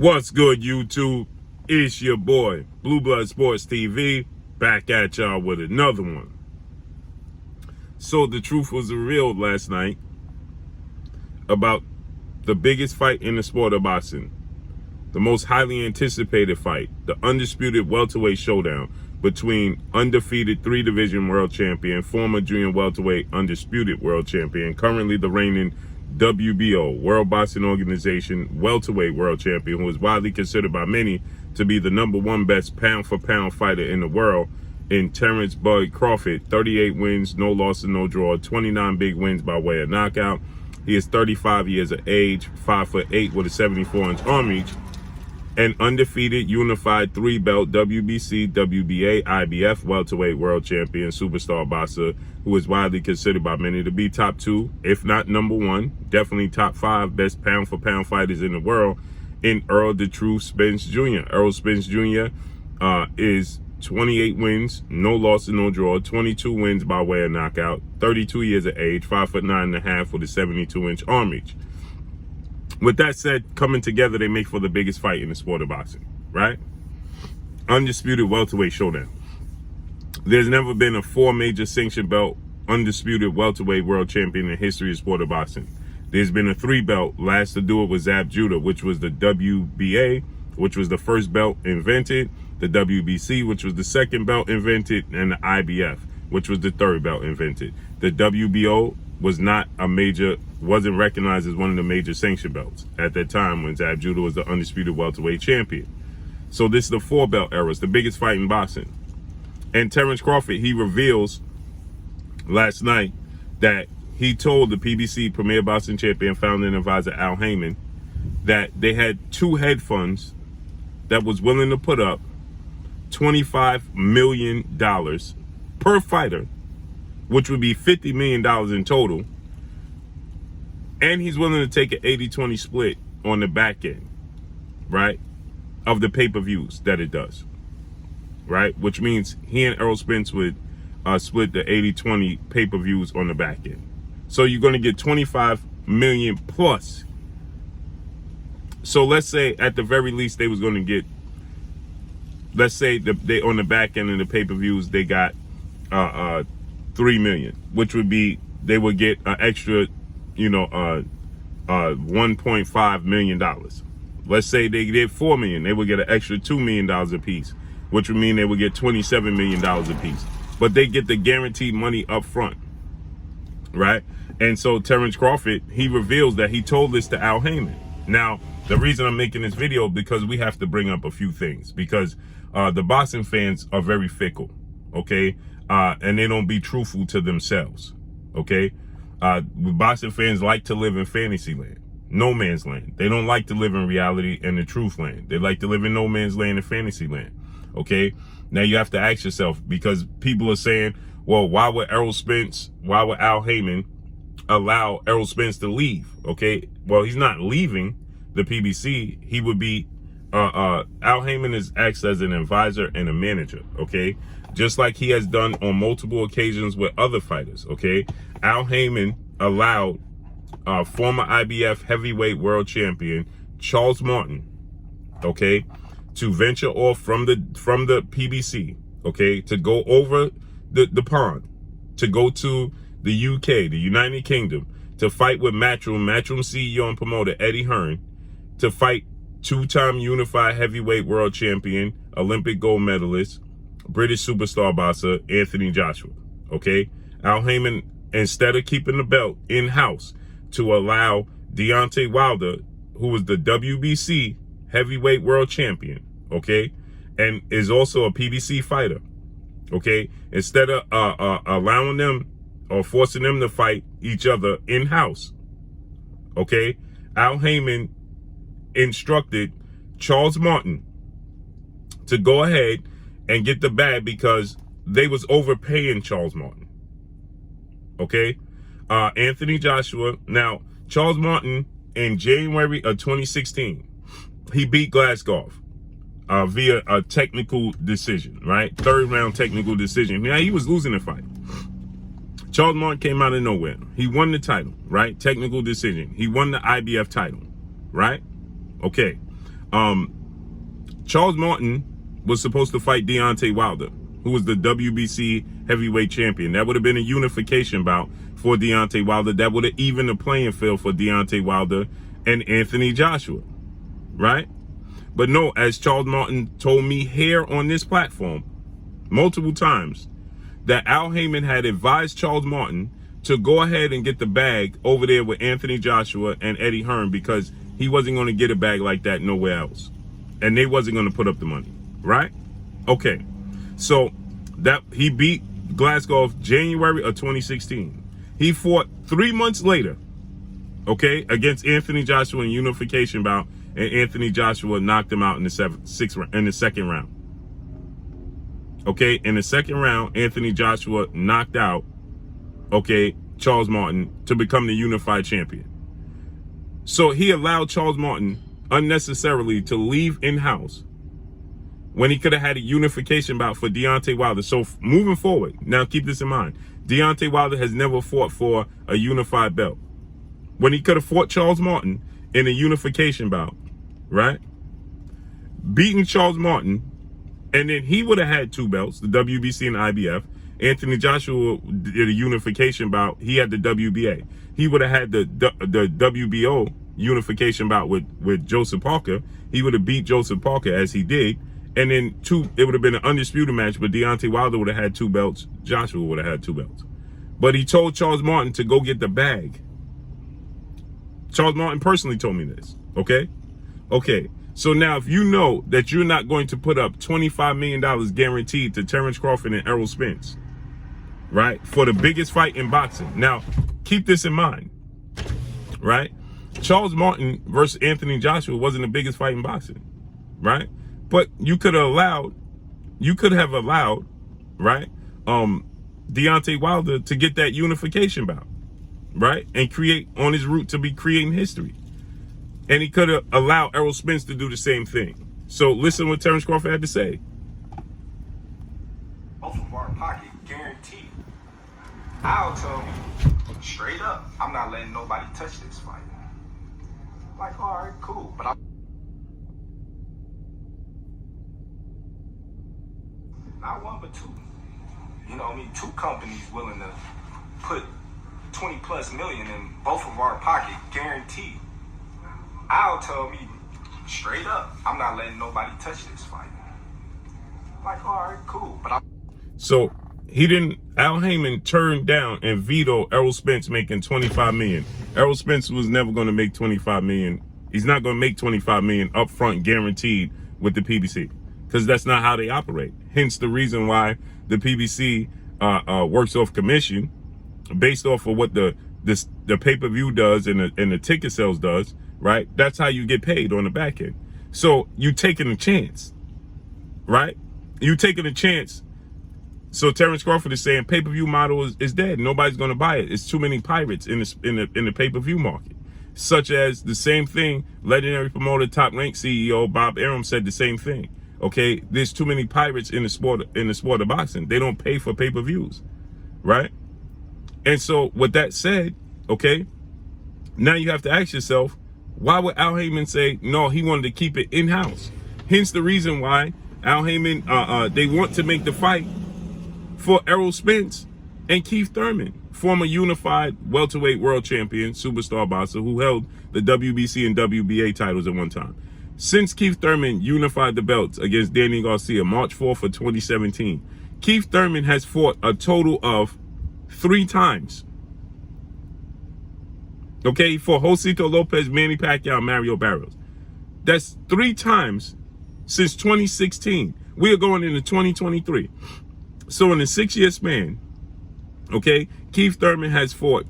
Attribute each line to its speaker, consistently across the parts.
Speaker 1: What's good, YouTube? It's your boy, Blue Blood Sports TV, back at y'all with another one. So the truth was revealed last night about the biggest fight in the sport of boxing, the most highly anticipated fight, the undisputed welterweight showdown between undefeated 3-division world champion, former junior welterweight undisputed world champion, currently the reigning WBO, World Boxing Organization welterweight world champion, who is widely considered by many to be the #1 best pound-for-pound fighter in the world, in Terence Crawford. 38 wins, no loss and no draw, 29 big wins by way of knockout. He is 35 years of age, 5'8" with a 74-inch arm reach, an undefeated unified 3-belt WBC, WBA, IBF welterweight world champion, superstar boxer, who is widely considered by many to be top 2, if not #1, definitely top 5 best pound-for-pound fighters in the world, in Errol Spence Jr. Errol Spence Jr. Is 28 wins, no loss and no draw, 22 wins by way of knockout, 32 years of age, 5'9.5" with a 72-inch arm reach. With that said, coming together, they make for the biggest fight in the sport of boxing, right? Undisputed welterweight showdown. There's never been a 4 major sanction belt undisputed welterweight world champion in the history of sport of boxing. There's been a 3-belt. Last to do it was Zab Judah, which was the WBA, which was the first belt invented, the WBC, which was the second belt invented, and the IBF, which was the third belt invented. The WBO was not a major, wasn't recognized as one of the major sanction belts at that time when Zab Judah was the undisputed welterweight champion. So this is the 4-belt era. It's the biggest fight in boxing. And Terence Crawford, he reveals last night that he told the PBC Premier Boxing Champion, founder and advisor Al Haymon, that they had 2 hedge funds that was willing to put up $25 million per fighter, which would be $50 million in total. And he's willing to take an 80-20 split on the back end, right, of the pay-per-views that it does, right? Which means he and Errol Spence would split the 80-20 pay-per-views on the back end. So you're going to get 25 million plus. So let's say at the very least they was going to get, let's say they on the back end of the pay-per-views they got 3 million, which would be, they would get an extra, $1.5 million. Let's say they did 4 million, they would get an extra $2 million a piece, which would mean they would get $27 million a piece. But they get the guaranteed money up front, right? And so Terence Crawford, he reveals that he told this to Al Haymon. Now, the reason I'm making this video, because we have to bring up a few things, because the boxing fans are very fickle, okay? And they don't be truthful to themselves, okay? Boxing fans like to live in fantasy land, no man's land. They don't like to live in reality and the truth land. They like to live in no man's land and fantasy land, okay? Now you have to ask yourself, because people are saying, well, why would Al Haymon allow Errol Spence to leave? Okay, well, he's not leaving the PBC. He would be, Al Haymon is acts as an advisor and a manager, okay? Just like he has done on multiple occasions with other fighters, okay? Al Haymon allowed former IBF heavyweight world champion Charles Martin, okay, to venture off from the PBC, okay, to go over the pond, to go to the UK, the United Kingdom, to fight with Matchroom CEO and promoter Eddie Hearn, to fight 2-time unified heavyweight world champion, Olympic gold medalist, British superstar boxer Anthony Joshua, okay? Al Haymon, instead of keeping the belt in-house, to allow Deontay Wilder, who was the WBC heavyweight world champion, okay, and is also a PBC fighter, okay, instead of allowing them or forcing them to fight each other in-house, okay, Al Haymon instructed Charles Martin to go ahead and get the bag because they was overpaying Charles Martin, okay? Anthony Joshua, now, Charles Martin, in January of 2016, he beat Glasgow via a technical decision, right? 3rd round technical decision. Now, he was losing the fight. Charles Martin came out of nowhere. He won the title, right? Technical decision. He won the IBF title, right? Okay. Charles Martin was supposed to fight Deontay Wilder, who was the WBC heavyweight champion. That would have been a unification bout for Deontay Wilder. That would have evened the playing field for Deontay Wilder and Anthony Joshua, right? But no, as Charles Martin told me here on this platform multiple times, that Al Haymon had advised Charles Martin to go ahead and get the bag over there with Anthony Joshua and Eddie Hearn, because he wasn't going to get a bag like that nowhere else. And they wasn't going to put up the money, right? Okay, so that he beat Glasgow January of 2016. He fought 3 months later, okay, against Anthony Joshua in unification bout, and Anthony Joshua knocked him out in the second round. Okay, in the second round, Anthony Joshua knocked out, okay, Charles Martin to become the unified champion. So he allowed Charles Martin unnecessarily to leave in-house when he could have had a unification bout for Deontay Wilder. So moving forward, now keep this in mind, Deontay Wilder has never fought for a unified belt. When he could have fought Charles Martin in a unification bout, right? Beating Charles Martin, and then he would have had 2 belts, the WBC and IBF. Anthony Joshua did a unification bout. He had the WBA. He would have had the WBO unification bout with Joseph Parker. He would have beat Joseph Parker as he did. And then it would have been an undisputed match, but Deontay Wilder would have had 2 belts. Joshua would have had 2 belts. But he told Charles Martin to go get the bag. Charles Martin personally told me this, okay? Okay, so now if you know that you're not going to put up $25 million guaranteed to Terence Crawford and Errol Spence, right, for the biggest fight in boxing. Now, keep this in mind, right? Charles Martin versus Anthony Joshua wasn't the biggest fight in boxing, right? But you could have allowed, right, Deontay Wilder to get that unification bout, right? And create on his route to be creating history. And he could have allowed Errol Spence to do the same thing. So listen what Terence Crawford had to say.
Speaker 2: Both of our pocket, guaranteed. Al told me, straight up, I'm not letting nobody touch this fight. Like, all right, cool. But not 1, but 2. You know what I mean? 2 companies willing to put 20+ million in both of our pocket, guaranteed. Al told me, straight up, I'm not letting nobody touch this fight. Like, all right, cool. But
Speaker 1: So he didn't, Al Haymon turned down and vetoed Errol Spence making $25 million. Errol Spence was never going to make $25 million. He's not going to make $25 million upfront guaranteed with the PBC, because that's not how they operate. Hence the reason why the PBC works off commission based off of what the pay-per-view does and the ticket sales does, right? That's how you get paid on the back end. So you taking a chance, right? You taking a chance. So Terence Crawford is saying pay-per-view model is dead. Nobody's going to buy it. It's too many pirates in the pay-per-view market. Such as the same thing, legendary promoter, Top Rank CEO Bob Arum said the same thing. Okay, there's too many pirates in the sport of boxing. They don't pay for pay-per-views, right? And so with that said, okay, now you have to ask yourself, why would Al Haymon say no? He wanted to keep it in-house. Hence the reason why Al Haymon they want to make the fight for Errol Spence and Keith Thurman, former unified welterweight world champion, superstar boxer who held the WBC and WBA titles at one time. Since Keith Thurman unified the belts against Danny Garcia March 4th of 2017, Keith Thurman has fought a total of 3 times. Okay, for Josito Lopez, Manny Pacquiao, Mario Barrios. That's 3 times since 2016. We are going into 2023. So in a 6-year span, okay, Keith Thurman has fought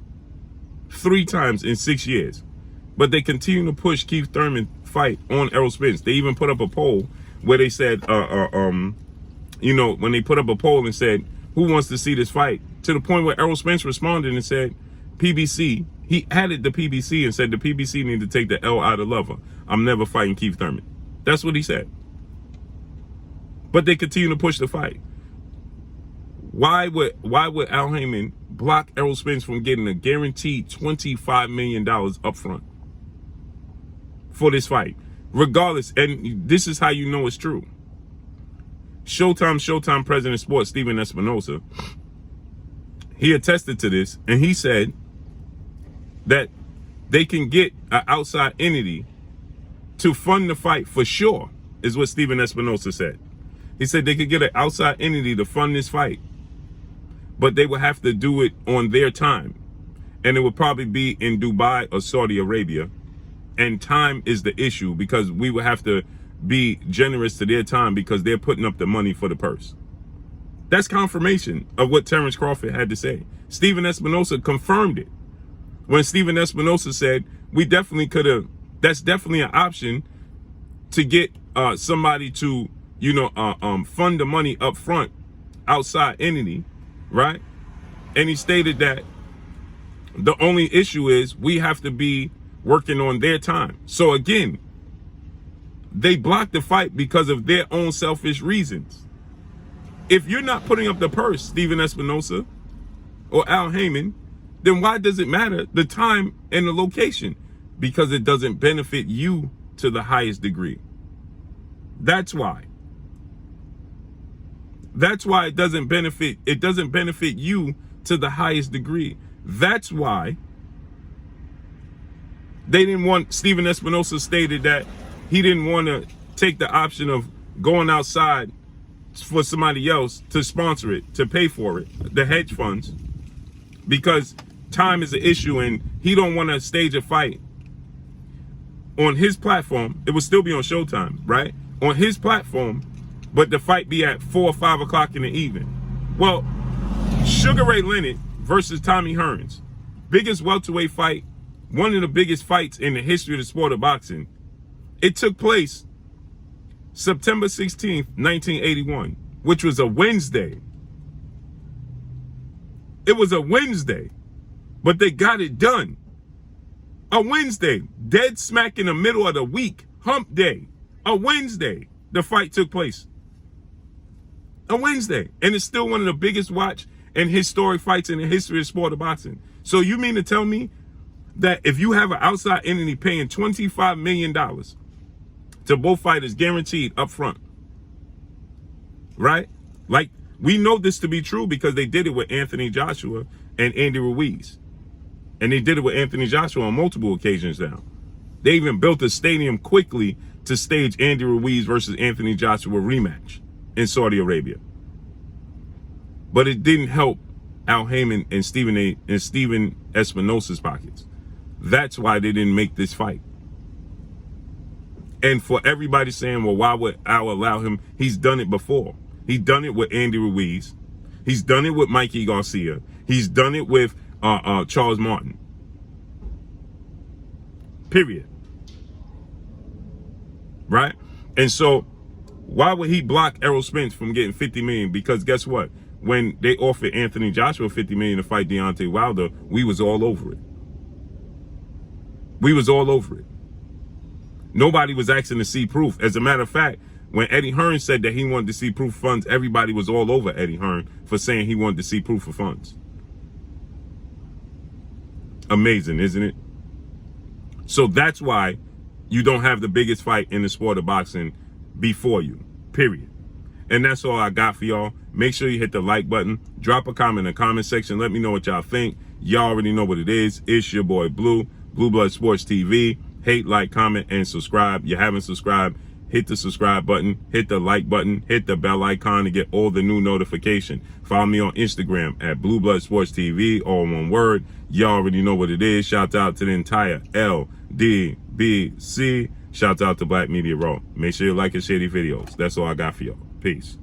Speaker 1: 3 times in 6 years. But they continue to push Keith Thurman fight on Errol Spence. They even put up a poll where they said, you know, when they put up a poll and said, who wants to see this fight? To the point where Errol Spence responded and said, PBC. He added the PBC and said the PBC need to take the L out of lover. I'm never fighting Keith Thurman. That's what he said. But they continue to push the fight. Why would Al Haymon block Errol Spence from getting a guaranteed $25 million up front for this fight? Regardless, and this is how you know it's true. Showtime president of sports, Stephen Espinoza, he attested to this, and he said that they can get an outside entity to fund the fight for sure, is what Stephen Espinoza said. He said they could get an outside entity to fund this fight, but they would have to do it on their time. And it would probably be in Dubai or Saudi Arabia. And time is the issue, because we would have to be generous to their time because they're putting up the money for the purse. That's confirmation of what Terence Crawford had to say. Stephen Espinoza confirmed it. When Stephen Espinoza said, we definitely could have, that's definitely an option to get somebody to, fund the money up front, outside entity, right? And he stated that the only issue is we have to be working on their time. So again, they blocked the fight because of their own selfish reasons. If you're not putting up the purse, Stephen Espinoza or Al Haymon, then why does it matter the time and the location? Because it doesn't benefit you to the highest degree. That's why. That's why it doesn't benefit you to the highest degree. That's why they didn't want, Stephen Espinoza stated that he didn't want to take the option of going outside for somebody else to sponsor it, to pay for it, the hedge funds, because time is an issue and he don't want to stage a fight on his platform. It would still be on Showtime, right? On his platform, but the fight be at 4 or 5 o'clock in the evening. Well, Sugar Ray Leonard versus Tommy Hearns, biggest welterweight fight, one of the biggest fights in the history of the sport of boxing. It took place September 16th, 1981, which was a Wednesday. It was a Wednesday, but they got it done. A Wednesday, dead smack in the middle of the week, hump day. A Wednesday, the fight took place. A Wednesday, and it's still one of the biggest watch and historic fights in the history of sport of boxing. So you mean to tell me that if you have an outside entity paying $25 million to both fighters guaranteed up front, right? Like, we know this to be true because they did it with Anthony Joshua and Andy Ruiz. And they did it with Anthony Joshua on multiple occasions now. They even built a stadium quickly to stage Andy Ruiz versus Anthony Joshua rematch in Saudi Arabia. But it didn't help Al Haymon and Stephen Espinoza's pockets. That's why they didn't make this fight. And for everybody saying, well, why would Al allow him? He's done it before. He's done it with Andy Ruiz. He's done it with Mikey Garcia. He's done it with Charles Martin. Period. Right? And so why would he block Errol Spence from getting $50 million? Because guess what? When they offered Anthony Joshua $50 million to fight Deontay Wilder, we was all over it. We was all over it. Nobody was asking to see proof. As a matter of fact, when Eddie Hearn said that he wanted to see proof of funds, everybody was all over Eddie Hearn for saying he wanted to see proof of funds. Amazing, isn't it? So that's why you don't have the biggest fight in the sport of boxing before you, period. And that's all I got for y'all. Make sure you hit the like button. Drop a comment in the comment section. Let me know what y'all think. Y'all already know what it is. It's your boy Blue, Blue Blood Sports TV. Hate, like, comment, and subscribe. You haven't subscribed, hit the subscribe button, hit the like button, hit the bell icon to get all the new notification. Follow me on Instagram at Blue Blood Sports TV, all one word. Y'all already know what it is. Shout out to the entire LDBC. Shout out to Black Media Raw. Make sure you like and share these videos. That's all I got for y'all. Peace.